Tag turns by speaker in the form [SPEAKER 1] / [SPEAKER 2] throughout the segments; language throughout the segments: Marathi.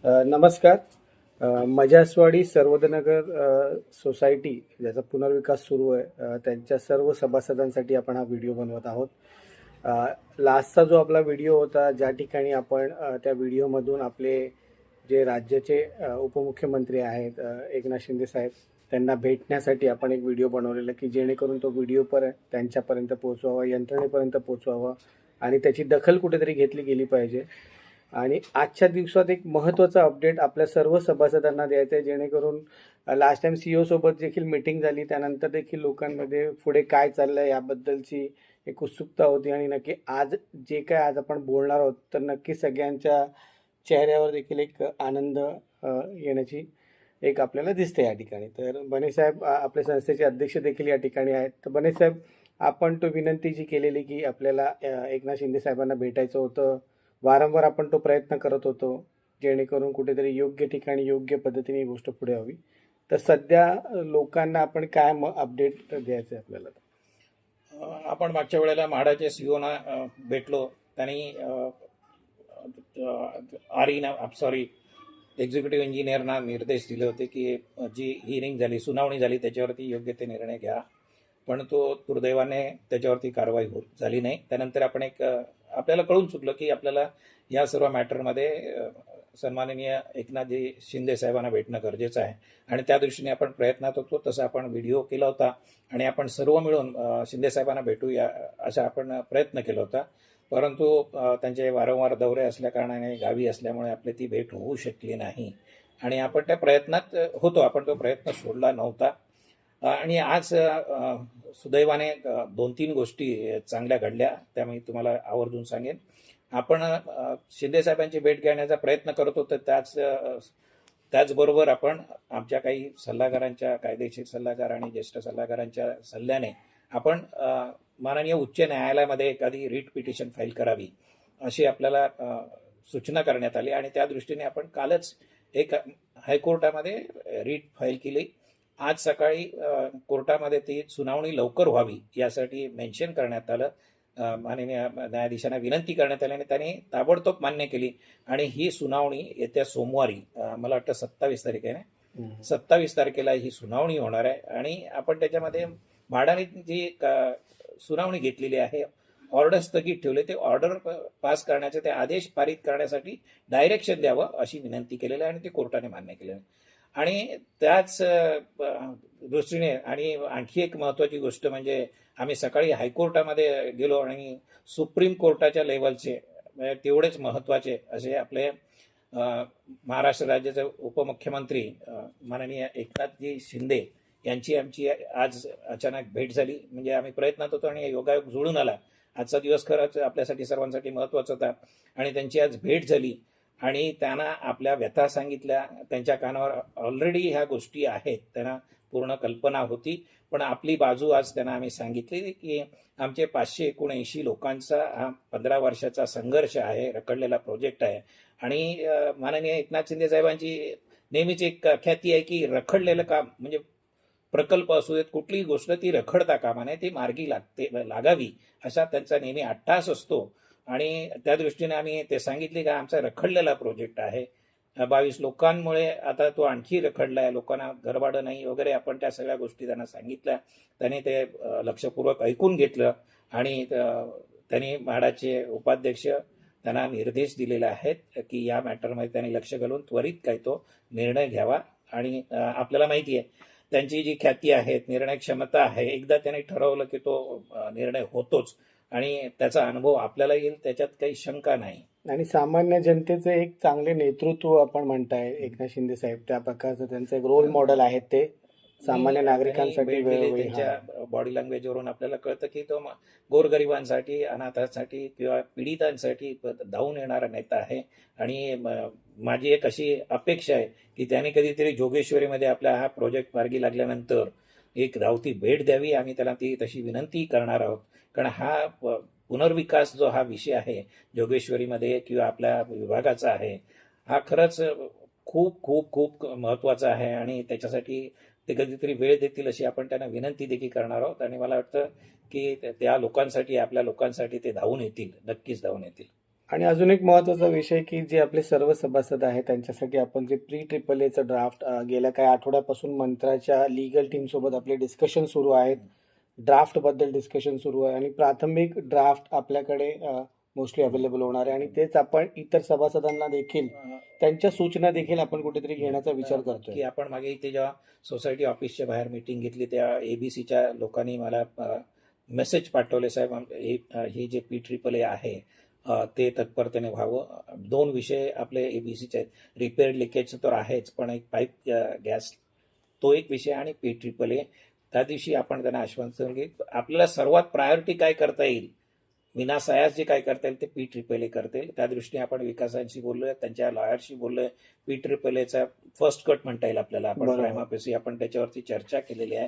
[SPEAKER 1] नमस्कार. मजासवाडी सर्वोदयनगर सोसायटी ज्याचा पुनर्विकास सुरू आहे, त्यांच्या सर्व सभासदांसाठी आपण हा व्हिडिओ बनवत आहोत. लास्टचा जो आपला व्हिडिओ होता, ज्या ठिकाणी आपण त्या व्हिडिओमधून आपले जे राज्याचे उपमुख्यमंत्री आहेत एकनाथ शिंदे साहेब, त्यांना भेटण्यासाठी आपण एक व्हिडिओ बनवलेला की जेणेकरून तो व्हिडिओ त्यांच्यापर्यंत पोहोचवावा, यंत्रणेपर्यंत पोहोचवावा आणि त्याची दखल कुठेतरी घेतली गेली पाहिजे. आणि आजच्या दिवसात एक महत्त्वाचा अपडेट आपल्या सर्व सभासदांना द्यायचा आहे, जेणेकरून लास्ट टाइम CEO सोबत देखील मीटिंग झाली, त्यानंतर देखील लोकांमध्ये पुढे काय चाललं आहे याबद्दलची एक उत्सुकता होती. आणि नक्की आज जे काय आज आपण बोलणार आहोत, तर नक्की सगळ्यांच्या चेहऱ्यावर देखील एक आनंद येण्याची एक आपल्याला दिसते या ठिकाणी. तर बने साहेब आपल्या संस्थेचे अध्यक्ष देखील या ठिकाणी आहेत. तर बने साहेब, आपण तो विनंती जी केलेली की आपल्याला एकनाथ शिंदे साहेबांना भेटायचं होतं, वारंवार आपण तो प्रयत्न करत होतो, जेणेकरून कुठेतरी योग्य ठिकाणी योग्य पद्धतीने ही गोष्ट पुढे व्हावी. तर सध्या लोकांना आपण काय अपडेट द्यायचं आहे आपल्याला?
[SPEAKER 2] आपण मागच्या वेळेला म्हाडाचे CEOना भेटलो. त्यांनी एक्झिक्युटिव्ह इंजिनियरना निर्देश दिले होते की जी हिअरिंग झाली, सुनावणी झाली, त्याच्यावरती योग्य ते निर्णय घ्या. पण तो दुर्दैवाने त्याच्यावरती कारवाई झाली नाही. त्यानंतर आपण आपल्याला कळून चुकलं की आपल्याला या सर्व मॅटरमध्ये सन्माननीय एकनाथजी शिंदे साहेबांना भेटणं गरजेचं आहे आणि त्या दृष्टीने आपण प्रयत्नात होतो. तसं आपण व्हिडिओ केला होता आणि आपण सर्व मिळून शिंदे साहेबांना भेटूया असा आपण प्रयत्न केला होता. परंतु त्यांचे वारंवार दौरे असल्याकारणाने, गावी असल्यामुळे आपली ती भेट होऊ शकली नाही आणि आपण त्या प्रयत्नात होतो. आपण तो प्रयत्न सोडला नव्हता. आणि आज सुदैवाने 2-3 गोष्टी चांगल्या घडल्या, त्या मी तुम्हाला आवर्जून सांगेन. आपण शिंदे साहेबांची भेट घेण्याचा प्रयत्न करत होतो. त्याचबरोबर आपण आमच्या काही सल्लागारांच्या, कायदेशीर सल्लागार आणि ज्येष्ठ सल्लागारांच्या सल्ल्याने आपण माननीय उच्च न्यायालयामध्ये एखादी रीट पिटिशन फाईल करावी अशी आपल्याला सूचना करण्यात आली आणि त्या दृष्टीने आपण कालच एक हायकोर्टामध्ये रीट फाईल केली. आज सकाळी कोर्टामध्ये ती सुनावणी लवकर व्हावी यासाठी मेन्शन करण्यात आलं. माननीय न्यायाधीशांना विनंती करण्यात आली आणि त्यांनी ताबडतोब मान्य केली आणि ही सुनावणी येत्या सोमवारी, मला वाटतं 27 तारीख आहे ना, 27 तारखेला ही सुनावणी होणार आहे. आणि आपण त्याच्यामध्ये म्हाडाने जी सुनावणी घेतलेली आहे, ऑर्डर स्थगित ठेवले, ते ऑर्डर पास करण्याचे, ते आदेश पारित करण्यासाठी डायरेक्शन द्यावं अशी विनंती केलेली आहे आणि ते कोर्टाने मान्य केलेलं आहे. आणि त्याच दृष्टीने आणि आणखी एक महत्त्वाची गोष्ट म्हणजे आम्ही सकाळी हायकोर्टामध्ये गेलो आणि सुप्रीम कोर्टाच्या लेवलचे तेवढेच महत्त्वाचे असे आपले महाराष्ट्र राज्याचे उपमुख्यमंत्री माननीय एकनाथजी शिंदे यांची आमची आज अचानक भेट झाली. म्हणजे आम्ही प्रयत्नात होतो आणि योगायोग जुळून आला. आजचा दिवस खरंच आपल्यासाठी सर्वांसाठी महत्त्वाचा होता आणि त्यांची आज भेट झाली आणि त्यांना आपल्या व्यथा सांगितल्या. त्यांच्या कानावर ऑलरेडी ह्या गोष्टी आहेत, त्यांना पूर्ण कल्पना होती, पण आपली बाजू आज त्यांना आम्ही सांगितली की आमचे 579 लोकांचा हा 15 वर्षाचा संघर्ष आहे, रखडलेला प्रोजेक्ट आहे. आणि माननीय एकनाथ शिंदे साहेबांची नेहमीच एक ख्याती आहे की रखडलेलं काम म्हणजे प्रकल्प असू देत, कुठलीही गोष्ट ती रखडता कामा नये, ती मार्गी लागावी असा त्यांचा नेहमी अट्टास असतो. आणि त्या दृष्टीने आम्ही ते सांगितले का आमचा रखडलेला प्रोजेक्ट आहे, 22 लोकांमुळे आता तो आणखी रखडला आहे, लोकांना घरभाडं नाही वगैरे. आपण त्या सगळ्या गोष्टी त्यांना सांगितल्या. त्यांनी ते लक्षपूर्वक ऐकून घेतलं आणि त्यांनी म्हाडाचे उपाध्यक्ष त्यांना निर्देश दिलेले आहेत की या मॅटरमध्ये त्यांनी लक्ष घालून त्वरित काय तो निर्णय घ्यावा. आणि आपल्याला माहिती आहे त्यांची जी ख्याती आहे, निर्णय क्षमता आहे, एकदा त्यांनी ठरवलं की तो निर्णय होतोच आणि त्याचा अनुभव आपल्याला येईल, त्याच्यात काही शंका नाही.
[SPEAKER 1] आणि सामान्य जनतेचं एक चांगले नेतृत्व आपण म्हणताय एकनाथ शिंदे साहेब, त्या प्रकारचं त्यांचं एक रोल मॉडेल आहेत ते सामान्य नागरिकांसाठी.
[SPEAKER 2] त्यांच्या बॉडी लँग्वेजवरून आपल्याला कळतं की तो गोरगरिबांसाठी, अनाथांसाठी किंवा पीडितांसाठी धावून येणारा नेता आहे. आणि माझी एक अशी अपेक्षा आहे की त्याने कधीतरी जोगेश्वरीमध्ये आपला हा प्रोजेक्ट मार्गी लागल्यानंतर एक धावती भेट द्यावी. आम्ही त्याला ती तशी विनंती करणार आहोत, कारण हा पुनर्विकास जो हा विषय आहे जोगेश्वरीमध्ये किंवा आपल्या विभागाचा आहे, हा खरंच खूप खूप खूप महत्त्वाचा आहे आणि त्याच्यासाठी ते कधीतरी वेळ देतील अशी आपण त्यांना विनंती देखील करणार आहोत. आणि मला वाटतं की त्या लोकांसाठी, आपल्या लोकांसाठी ते धावून येतील, नक्कीच धावून येतील.
[SPEAKER 1] आणि अजून एक महत्त्वाचा विषय की जे आपले सर्व सभासद आहेत त्यांच्यासाठी आपण जे प्री ट्रिपल एचं ड्राफ्ट गेल्या काही आठवड्यापासून मंत्राच्या लीगल टीमसोबत आपले डिस्कशन सुरू आहेत. ड्राफ्टबद्दल डिस्कशन सुरू आहे आणि प्राथमिक ड्राफ्ट आपल्याकडे मोस्टली अवेलेबल होणार आहे आणि तेच आपण इतर सभासदांना देखील त्यांच्या सूचना देखील आपण कुठेतरी घेण्याचा विचार करतोय.
[SPEAKER 2] की आपण मागे इथे जेव्हा सोसायटी ऑफिसच्या बाहेर मीटिंग घेतली त्या एबीसीच्या लोकांनी मला मेसेज पाठवले, साहेब हे जे PEEE आहे ते तत्परतेने व्हावं. 2 विषय आपले एबीसीचे आहेत. रिपेअर लिकेज तर आहेच, पण एक पाईप गॅस तो एक विषय आणि PEEE. त्या दिवशी आपण त्यांना आश्वासन की आपल्याला सर्वात प्रायोरिटी काय करता येईल, विनासायास जे काय करता येईल ते PEEE करतील. त्या दृष्टीने आपण विकासांशी बोललोय, त्यांच्या लॉयरशी बोललोय. PEEEचा फर्स्ट कट म्हणता येईल आपल्याला. आपण
[SPEAKER 1] बरोबर.
[SPEAKER 2] प्रायमापेसी आपण त्याच्यावरती चर्चा केलेली आहे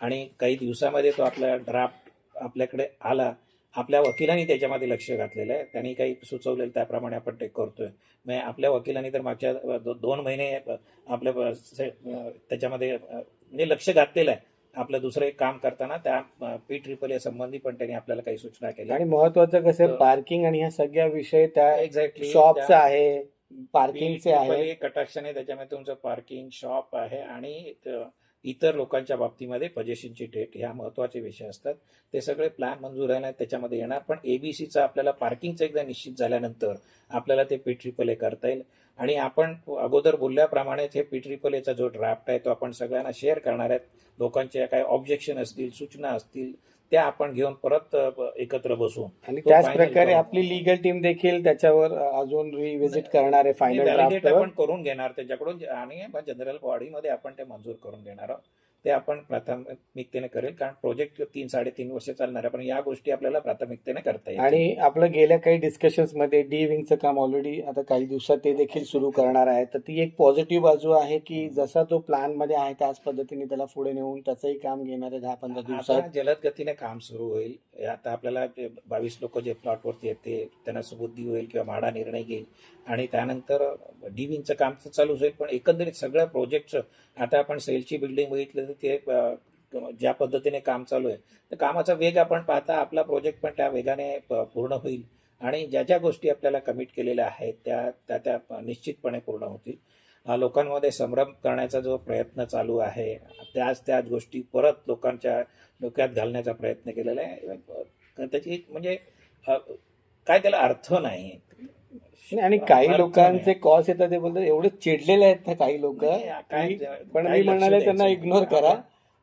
[SPEAKER 2] आणि काही दिवसामध्ये तो आपला ड्राफ्ट आपल्याकडे आला. आपल्या वकिलांनी त्याच्यामध्ये लक्ष घातलेलं आहे. त्यांनी काही सुचवलेलं त्याप्रमाणे आपण ते करतोय. म्हणजे आपल्या वकिलांनी तर मागच्या 2 महिने आपल्या त्याच्यामध्ये म्हणजे लक्ष घातलेलं आहे. आपलं दुसरं एक काम करताना त्या PEEE संबंधी पण त्यांनी आपल्याला काही सूचना केल्या.
[SPEAKER 1] आणि महत्वाचं कसं
[SPEAKER 2] तर-
[SPEAKER 1] पार्किंग आणि ह्या सगळ्या विषय त्या
[SPEAKER 2] एक्झॅक्टली
[SPEAKER 1] शॉपचं आहे, पार्किंगचे आहे.
[SPEAKER 2] कटाक्षाने त्याच्यामध्ये तुमचं पार्किंग शॉप आहे आणि इतर लोकांच्या बाबतीमध्ये पजेशनची डेट ह्या महत्वाचे विषय असतात. ते सगळे प्लॅन मंजूर आहे त्याच्यामध्ये येणार. पण एबीसीचा आपल्याला पार्किंगचं एकदा निश्चित झाल्यानंतर आपल्याला ते PEEE करता येईल आणि आपण अगोदर बोलल्याप्रमाणेच हे PEEEचा जो ड्राफ्ट आहे तो आपण सगळ्यांना शेअर करणार आहेत. लोकांच्या काही ऑब्जेक्शन असतील, सूचना असतील त्या आपण घेऊन परत एकत्र बसू
[SPEAKER 1] आणि
[SPEAKER 2] तो
[SPEAKER 1] त्याच
[SPEAKER 2] final
[SPEAKER 1] प्रकारे
[SPEAKER 2] करू.
[SPEAKER 1] आपली लीगल टीम देखील त्याच्यावर अजून रिव्हिजिट करणार आहे फायनल
[SPEAKER 2] व्हॅलिडेट
[SPEAKER 1] ड्राफ्ट.
[SPEAKER 2] आपण करून घेणार त्याच्याकडून आणि जनरल बॉडीमध्ये आपण ते मंजूर करून घेणार आहोत. ते आपण प्राथमिकतेने करेल, कारण प्रोजेक्ट 3-3.5 वर्ष चालणार आहे, पण या गोष्टी आपल्याला प्राथमिकतेने करता येईल.
[SPEAKER 1] आणि आपलं गेल्या काही डिस्कशन्स मध्ये डी विंगचं काम ऑलरेडी आता काही दिवसात ते देखील सुरू करणार आहे. तर ती एक पॉझिटिव्ह बाजू आहे की जसा तो प्लॅन मध्ये आहे त्याच पद्धतीने त्याला पुढे नेऊन त्याचंही काम घेणार आहे 10-15 दिवसात.
[SPEAKER 2] आता जलद गतीने काम सुरू होईल. आता आपल्याला 22 लोक जे प्लॉटवरती आहेत ते त्यांना सुबुद्धी होईल किंवा म्हाडा निर्णय घेईल आणि त्यानंतर डिविंगचं काम तर चालूच होईल. पण एकंदरीत सगळ्या प्रोजेक्टचं आता आपण सेलची बिल्डिंग बघितलं तर ते ज्या पद्धतीने काम चालू आहे तर कामाचा वेग आपण पाहता आपला प्रोजेक्ट पण त्या वेगाने पूर्ण होईल आणि ज्या ज्या गोष्टी आपल्याला कमिट केलेल्या आहेत त्या निश्चितपणे पूर्ण होतील. लोकांमध्ये संभ्रम करण्याचा जो प्रयत्न चालू आहे त्याच गोष्टी परत लोकांच्या डोक्यात घालण्याचा प्रयत्न केलेला आहे. त्याची म्हणजे काय त्याला अर्थ नाही.
[SPEAKER 1] आणि काही लोकांचे कॉल्स येतात ते बोलतात एवढे चिडलेले आहेत ना काही लोक, पण मी म्हणाले त्यांना इग्नोर करा.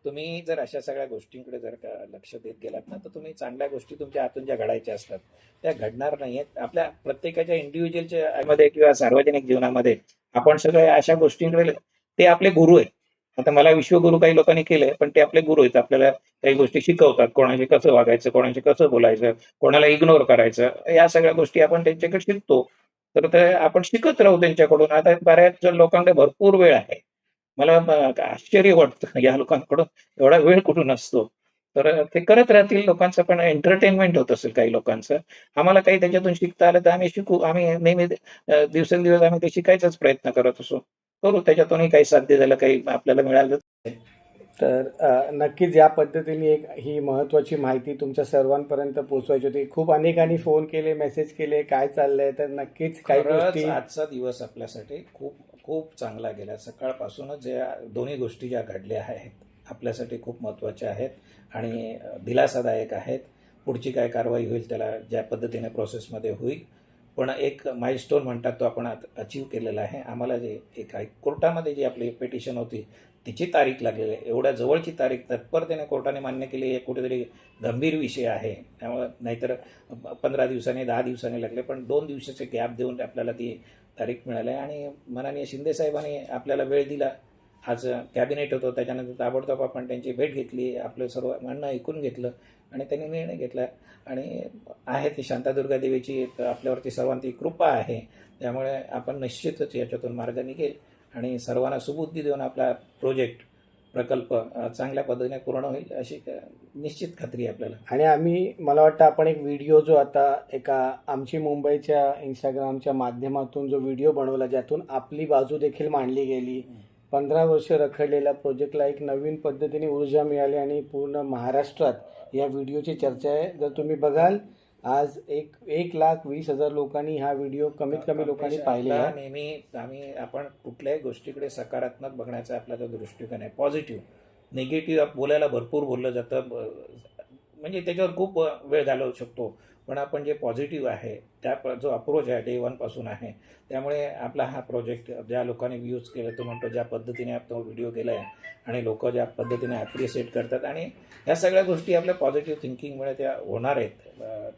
[SPEAKER 2] तुम्ही जर अशा सगळ्या गोष्टींकडे जर का लक्ष देत गेलात ना तर तुम्ही चांगल्या गोष्टी तुमच्या हातून ज्या घडायच्या असतात त्या घडणार नाहीयेत. आपल्या प्रत्येकाच्या इंडिव्हिज्युअलच्या मध्ये किंवा सार्वजनिक जीवनामध्ये आपण सगळ्या अशा गोष्टींकडे ते आपले गुरु आहेत. आता मला विश्वगुरु काही लोकांनी केलंय, पण ते आपले गुरु आहेत. आपल्याला काही गोष्टी शिकवतात, कोणाशी कसं वागायचं, कोणाशी कसं बोलायचं, कोणाला इग्नोर करायचं, या सगळ्या गोष्टी आपण त्यांच्याकडे शिकतो. तर ते आपण शिकत राहू त्यांच्याकडून. आता बऱ्याच लोकांकडे भरपूर वेळ आहे. मला आश्चर्य वाटतं या लोकांकडून एवढा वेळ कुठून असतो. तर ते करत राहतील. लोकांचं पण एंटरटेनमेंट होत असेल काही लोकांचं. आम्हाला काही त्याच्यातून शिकता आलं तर आम्ही शिकू. आम्ही नेहमी दिवसेंदिवस आम्ही ते शिकायचाच प्रयत्न करत असो. करू त्याच्यातूनही काही साध्य झालं, काही आपल्याला मिळालं.
[SPEAKER 1] तर नक्कीच या पद्धतीने एक ही महत्त्वाची माहिती तुमच्या सर्वांपर्यंत पोहोचवायची होती. खूप अनेकांनी फोन केले, मेसेज केले, काय चाललंय, तर नक्कीच काही
[SPEAKER 2] खरंच
[SPEAKER 1] गोष्टी
[SPEAKER 2] आजचा दिवस आपल्यासाठी खूप खूप चांगला गेला. सकाळपासूनच ज्या दोन्ही गोष्टी ज्या घडल्या आहेत आपल्यासाठी खूप महत्त्वाच्या आहेत आणि दिलासादायक आहेत. पुढची काय कारवाई होईल त्याला ज्या पद्धतीने प्रोसेसमध्ये होईल, पण एक माइलस्टोन म्हणतात तो आपण अचीव केलेला आहे. आम्हाला जे एक कोर्टामध्ये जी आपली पिटिशन होती तिची तारीख लागलेली आहे. एवढ्या जवळची तारीख तत्परतेने कोर्टाने मान्य केली हे कुठेतरी गंभीर विषय आहे. त्यामुळे नाहीतर 15 दिवसांनी 10 दिवसांनी लागले, पण 2 दिवसाचे गॅप देऊन आपल्याला ती तारीख मिळाली आणि माननीय शिंदे साहेबांनी आपल्याला वेळ दिला. आज कॅबिनेट होतं, त्याच्यानंतर ताबडतोब आपण त्यांची भेट घेतली, आपलं सर्व म्हणणं ऐकून घेतलं आणि त्यांनी निर्णय घेतला. आणि आहे ती शांतादुर्गा देवीची आपल्यावरती सर्वांची कृपा आहे. त्यामुळे आपण निश्चितच याच्यातून मार्ग निघेल आणि सर्वांना सुबुद्धी देऊन आपला प्रकल्प चांगल्या पद्धतीने पूर्ण होईल अशी निश्चित खात्री आहे आपल्याला.
[SPEAKER 1] आणि मला वाटतं आपण एक व्हिडिओ जो आता एका आमची मुंबईच्या इंस्टाग्रामच्या माध्यमातून जो व्हिडिओ बनवला ज्यातून आपली बाजू देखील मांडली गेली. 15 वर्ष रखडलेल्या प्रोजेक्टला एक नवीन पद्धतीने ऊर्जा मिळाली आणि पूर्ण महाराष्ट्रात या व्हिडिओची चर्चा आहे. जर तुम्ही बघाल आज 1,20,000 लोकांनी हा व्हिडिओ कमीत कमी लोकांनी पाहिलेला
[SPEAKER 2] आपला
[SPEAKER 1] आहे.
[SPEAKER 2] नेहमी आपण कुठल्याही गोष्टीकडे सकारात्मक बघण्याचा आपला जो दृष्टिकोन आहे, पॉझिटिव्ह. निगेटिव्ह बोलायला भरपूर बोललं जातं, म्हणजे त्याच्यावर खूप वेळ घालवू शकतो. पण आपण जे पॉझिटिव्ह आहे जो अप्रोच आहे डे 1 पासून आहे, त्यामुळे आपला हा प्रोजेक्ट ज्या लोकांनी व्ह्यूज केलं, तो म्हणतो ज्या पद्धतीने तो व्हिडिओ केला आहे आणि लोक ज्या पद्धतीने ॲप्रिशिएट करतात, आणि ह्या सगळ्या गोष्टी आपल्या पॉझिटिव्ह थिंकिंगमुळे त्या होणार आहेत.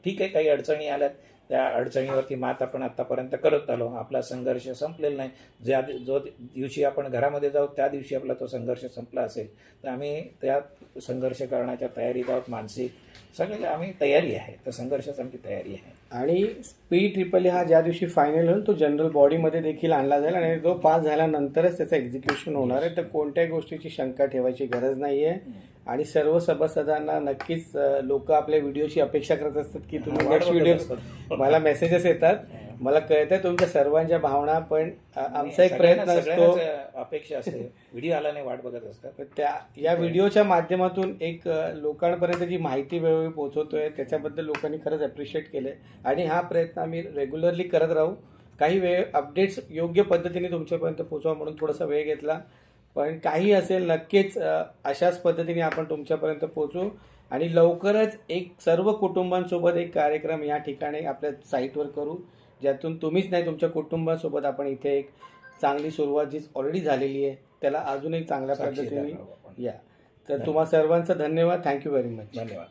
[SPEAKER 2] ठीक आहे, काही अडचणी आल्यात, त्या अडचणीवरती मात आपण आत्तापर्यंत करत आलो. आपला संघर्ष संपलेला नाही. जो दिवशी आपण घरामध्ये जाऊ त्या दिवशी आपला तो संघर्ष संपला असेल, तर आम्ही त्या संघर्ष करण्याच्या तयारीत आहोत. मानसिक सगळे आम्ही तयारी आहे, तर संघर्षाची आमची तयारी आहे.
[SPEAKER 1] आणि PEEE हा ज्या दिवशी फायनल होईल तो जनरल बॉडीमध्ये देखील आणला जाईल आणि तो पास झाल्यानंतरच त्याचं एक्झिक्युशन होणार आहे. तर कोणत्याही गोष्टीची शंका ठेवायची गरज नाही आहे. आणि सर्व सभासदांना नक्कीच लोक आपल्या व्हिडिओची अपेक्षा करत असतात की तुम्ही नेक्स्ट व्हिडिओ, मला मेसेजेस येतात, मला कळतंय तुमच्या सर्वांच्या भावना, पण आमचा एक प्रयत्न असतो,
[SPEAKER 2] अपेक्षा असते, व्हिडिओ आला नाही वाट बघत असतात.
[SPEAKER 1] या व्हिडिओच्या माध्यमातून एक लोकांपर्यंत जी माहिती वेळोवेळी पोहोचवतोय त्याच्याबद्दल लोकांनी खरंच अप्रिशिएट केलंय. आणि हा प्रयत्न आम्ही रेग्युलरली करत राहू. काही वेळ अपडेट्स योग्य पद्धतीने तुमच्यापर्यंत पोहोचवा म्हणून थोडासा वेळ घेतला, पण काही असेल नक्कीच अशाच पद्धतीने आपण तुमच्यापर्यंत पोहोचू. आणि लवकरच एक सर्व कुटुंबांसोबत एक कार्यक्रम या ठिकाणी आपल्या साईटवर करू, ज्यातून तुम्हीच नाही तुमच्या कुटुंबासोबत आपण इथे एक चांगली सुरुवात जी ऑलरेडी झालेली आहे त्याला अजूनही चांगल्या पद्धतीने या. तर तुम्हा सर्वांचा धन्यवाद. Thank you very much.
[SPEAKER 2] धन्यवाद.